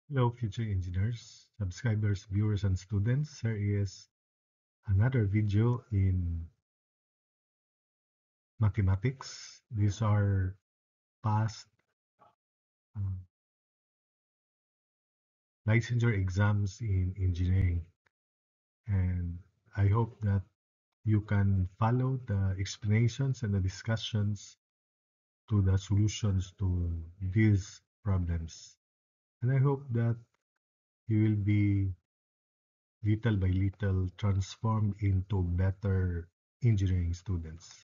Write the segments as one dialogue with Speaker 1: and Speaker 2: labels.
Speaker 1: Hello, future engineers, subscribers, viewers, and students. Here is another video in mathematics. These are past um, licensure exams in engineering. And I hope that you can follow the explanations and the discussions to the solutions to these problems. And I hope that you will be little by little transformed into better engineering students.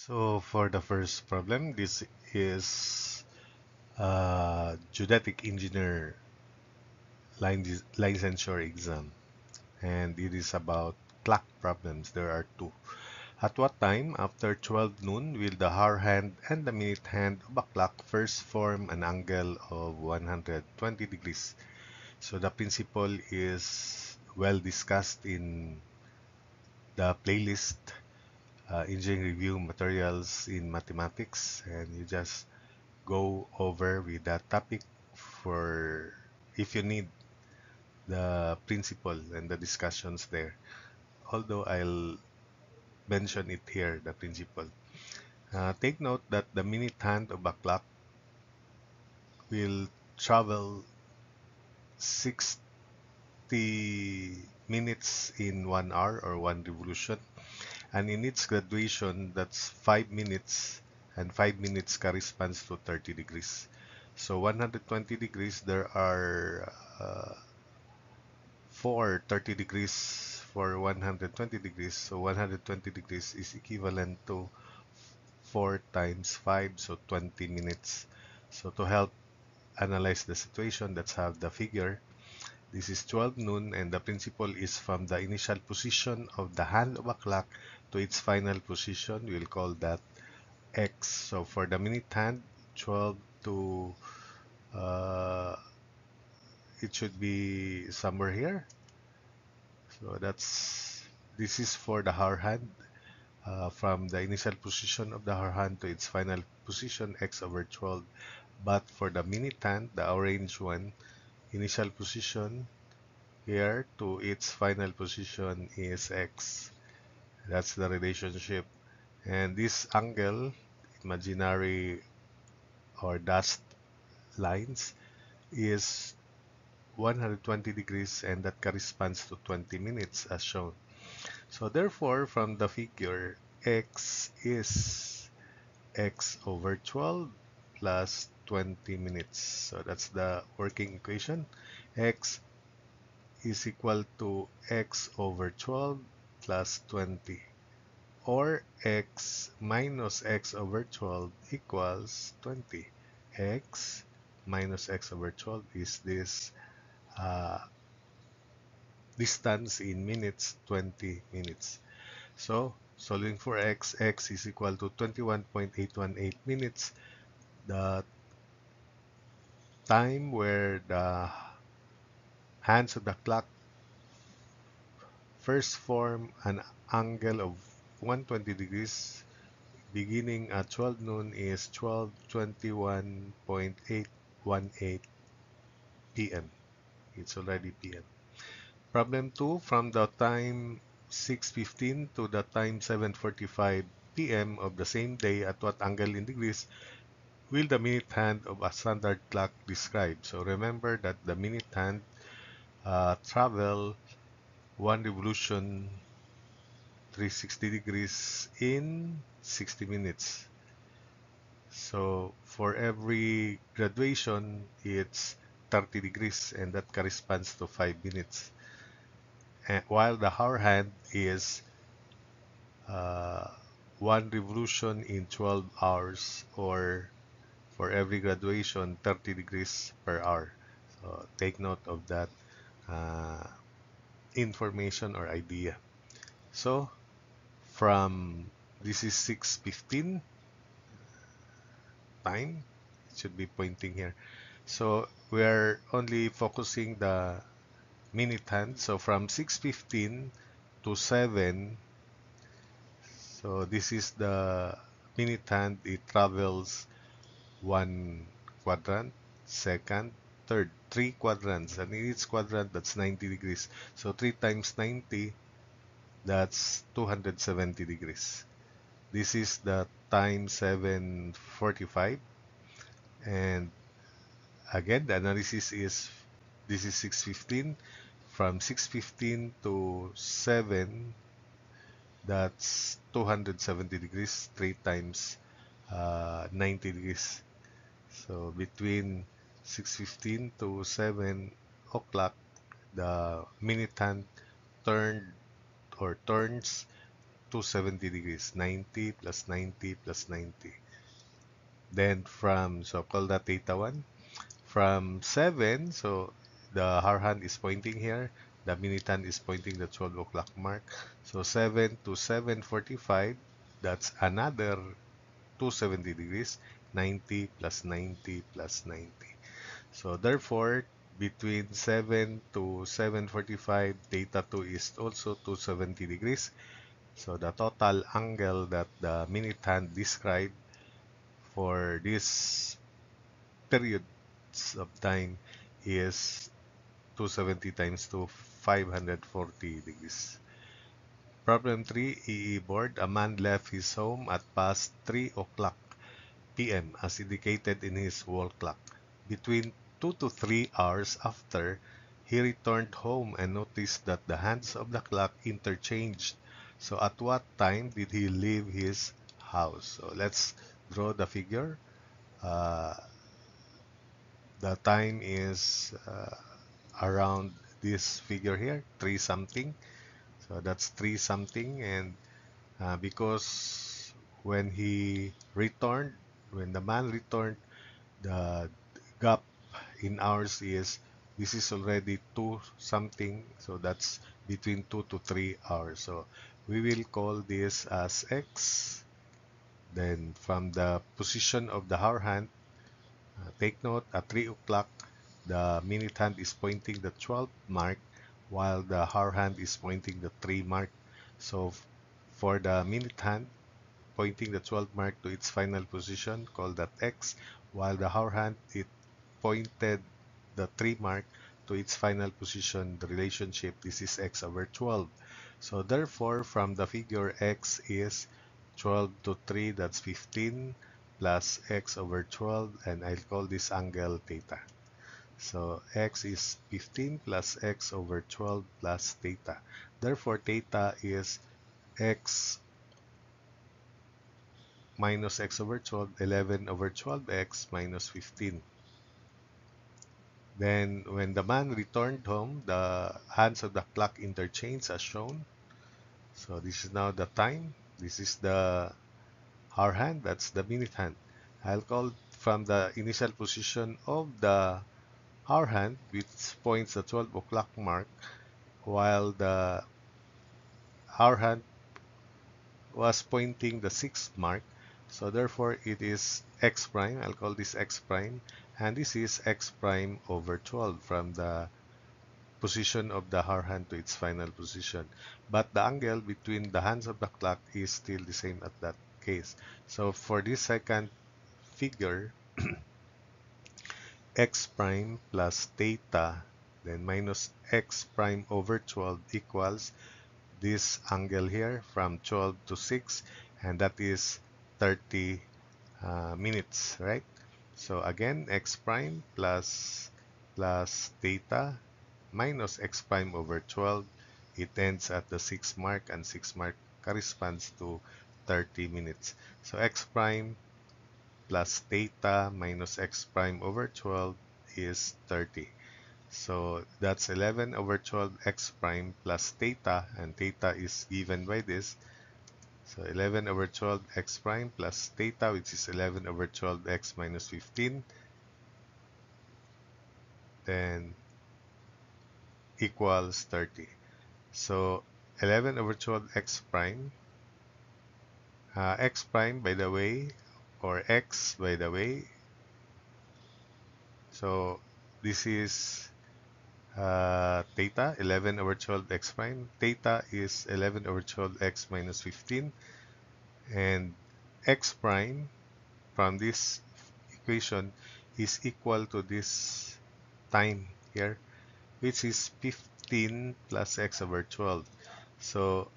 Speaker 2: So for the first problem, this is geodetic engineer licensure exam, and it is about clock problems. There are two. At what time after 12 noon will the hour hand and the minute hand of a clock first form an angle of 120 degrees? So the principle is well discussed in the playlist engineering review materials in mathematics, and you just go over with that topic for if you need the principle and the discussions there. Although I'll mention it here, the principle. Take note that the minute hand of a clock will travel 60 minutes in 1 hour or one revolution. And in its graduation, that's 5 minutes, and 5 minutes corresponds to 30 degrees. So 120 degrees, there are four 30 degrees for 120 degrees. So 120 degrees is equivalent to 4 times 5, so 20 minutes. So to help analyze the situation, let's have the figure. This is 12 noon, and the principle is from the initial position of the hand of a clock to its final position. We'll call that X. So for the minute hand, 12 to, uh, it should be somewhere here. So this is for the hour hand, from the initial position of the hour hand to its final position, X over 12. But for the minute hand, the orange one, initial position here to its final position is X. That's the relationship. And this angle, imaginary or dashed lines, is 120 degrees, and that corresponds to 20 minutes as shown. So therefore, from the figure, X is X over 12 plus 20 minutes. So that's the working equation. X is equal to X over 12 plus 20, or X minus X over 12 equals 20. X minus X over 12 is this uh, distance in minutes, 20 minutes. So solving for X, X is equal to 21.818 minutes. The time where the hands of the clock first form an angle of 120 degrees beginning at 12 noon is 12:21.818 p.m. It's already p.m. Problem 2, from the time 6:15 to the time 7:45 p.m. of the same day, at what angle in degrees will the minute hand of a standard clock describe? So remember that the minute hand travel one revolution 360 degrees in 60 minutes. So for every graduation, it's 30 degrees, and that corresponds to 5 minutes. And while the hour hand is uh, one revolution in 12 hours, or for every graduation, 30 degrees per hour. So take note of that uh, information or idea. So from this is 6:15 time, it should be pointing here. So we're only focusing the minute hand. So from 6:15 to 7, so this is the minute hand. It travels one quadrant, second, third, three quadrants, and in each quadrant that's 90 degrees. So 3 times 90, that's 270 degrees. This is the time 7:45, and again the analysis is this is 6:15. From 6:15 to 7, that's 270 degrees, 3 times 90 degrees. So between 6:15 to 7 o'clock, the minute hand turned or turns 270 degrees, 90 plus 90 plus 90. Then from, so call that theta 1. From 7, so the hour hand is pointing here, the minute hand is pointing the 12 o'clock mark. So 7 to 7:45, that's another 270 degrees, 90 plus 90 plus 90. So therefore, between 7 to 7:45, theta 2 is also 270 degrees. So the total angle that the minute hand described for this periods of time is 270 times 2, 540 degrees. Problem 3, EE board. A man left his home at past 3 o'clock p.m. as indicated in his wall clock. Between 2 to 3 hours after, he returned home and noticed that the hands of the clock interchanged. So at what time did he leave his house? So let's draw the figure. Uh, the time is around this figure here, 3 something. So that's 3 something, and because when he returned, when the man returned, the gap in hours is this is already 2 something, so that's between 2 to 3 hours. So we will call this as X. Then from the position of the hour hand, take note at 3 o'clock, the minute hand is pointing the 12 mark while the hour hand is pointing the 3 mark. So for the minute hand, pointing the 12 mark to its final position, call that X, while the hour hand, it pointed the 3 mark to its final position, the relationship, this is X over 12. So therefore, from the figure, X is 12 to 3, that's 15, plus X over 12, and I'll call this angle theta. So X is 15 plus X over 12 plus theta. Therefore, theta is X minus X over 12, 11 over 12X minus 15. Then when the man returned home, the hands of the clock interchanged as shown. So this is now the time. This is the hour hand, that's the minute hand. I'll call from the initial position of the hour hand, which points the 12 o'clock mark, while the hour hand was pointing the 6th mark. So therefore it is x prime. I'll call this x prime. And this is x prime over 12 from the position of the hour hand to its final position. But the angle between the hands of the clock is still the same at that case. So for this second figure, x prime plus theta, then minus x prime over 12 equals this angle here from 12 to 6, and that is 30 minutes, right? So again, x prime plus theta minus x prime over 12, it ends at the 6 mark, and 6 mark corresponds to 30 minutes. So x prime plus theta minus x prime over 12 is 30. So that's 11 over 12 x prime plus theta, and theta is given by this. So 11 over 12 x prime plus theta, which is 11 over 12 x minus 15. then equals 30. So 11 over 12 x prime, x prime by the way, or x by the way. So this is theta 11 over 12 x prime. Theta is 11 over 12 x minus 15, and x prime from this equation is equal to this time here, which is 15 plus x over 12. So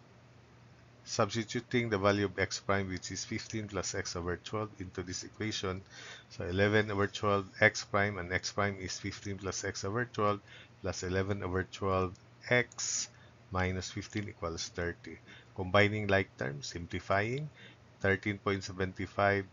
Speaker 2: substituting the value of x prime, which is 15 plus x over 12, into this equation, so 11 over 12 x prime, and x prime is 15 plus x over 12 plus 11 over 12 x minus 15 equals 30. Combining like terms, simplifying, 13.75,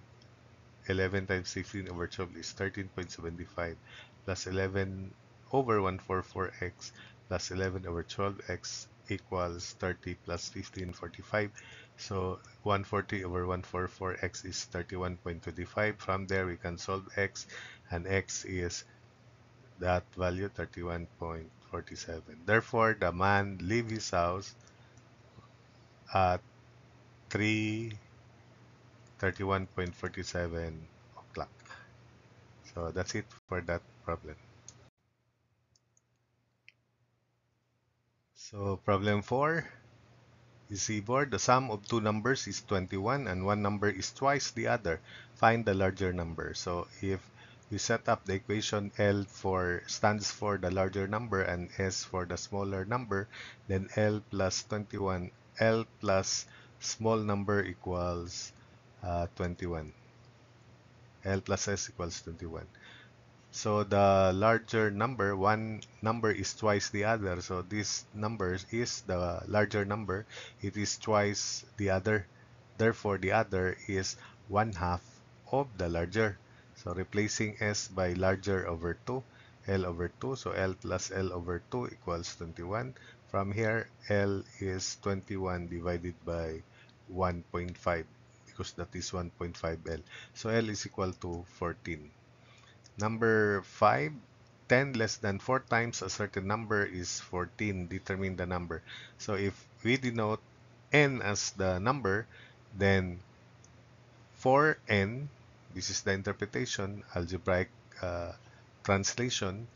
Speaker 2: 11 times 15 over 12 is 13.75, plus 11 over 144x plus 11 over 12x equals 30 plus 15, 45. So 140 over 144x is 31.25. From there, we can solve x, and x is that value, 31.47. Therefore, the man leave his house at 3:31.47 o'clock. So that's it for that problem. So problem 4, you see board, the sum of two numbers is 21 and one number is twice the other. Find the larger number. So if we set up the equation, L stands for the larger number and S for the smaller number, then L plus 21, L plus small number equals 21. L plus S equals 21. So the larger number, one number is twice the other. So this number is the larger number. It is twice the other. Therefore, the other is 1/2 of the larger. So replacing S by larger over 2, L over 2. So L plus L over 2 equals 21. From here, L is 21 divided by 1.5 because that is 1.5 L. So L is equal to 14. Number 5, 10 less than 4 times a certain number is 14. Determine the number. So if we denote n as the number, then 4n, this is the interpretation, algebraic translation,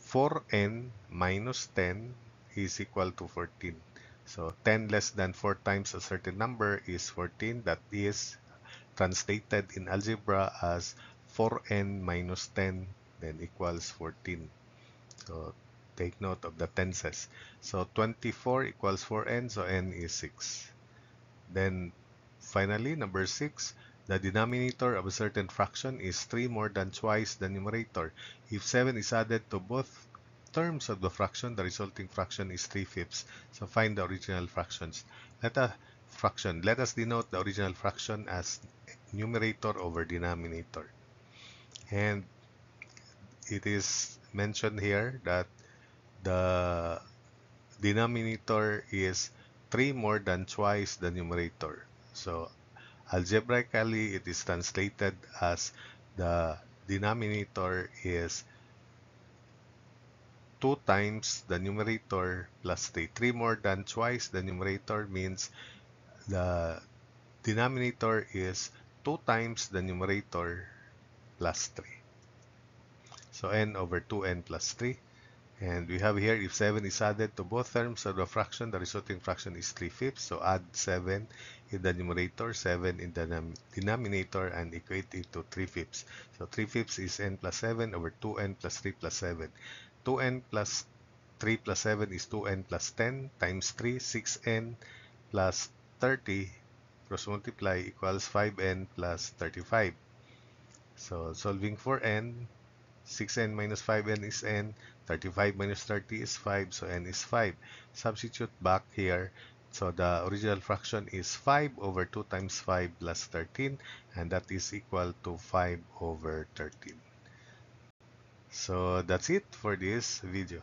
Speaker 2: 4n minus 10 is equal to 14. So 10 less than 4 times a certain number is 14. That is translated in algebra as 4n minus 10 then equals 14. So take note of the tenses. So 24 equals 4n, so n is 6. Then finally, number 6, the denominator of a certain fraction is 3 more than twice the numerator. If 7 is added to both terms of the fraction, the resulting fraction is 3/5. So find the original fractions. Let us denote the original fraction as numerator over denominator. And it is mentioned here that the denominator is 3 more than twice the numerator. So algebraically, it is translated as the denominator is 2 times the numerator plus 3. 3 more than twice the numerator means the denominator is 2 times the numerator plus 3. So n over 2n plus 3. And we have here, if 7 is added to both terms of the fraction, the resulting fraction is 3/5. So add 7 in the numerator, 7 in the denominator, and equate it to 3/5. So 3/5 is n plus 7 over 2n plus 3 plus 7. 2n plus 3 plus 7 is 2n plus 10 times 3, 6n plus 30, cross multiply, equals 5n plus 35. So solving for n, 6n minus 5n is n, 35 minus 30 is 5, so n is 5. Substitute back here. So the original fraction is 5 over 2 times 5 plus 13, and that is equal to 5 over 13. So that's it for this video.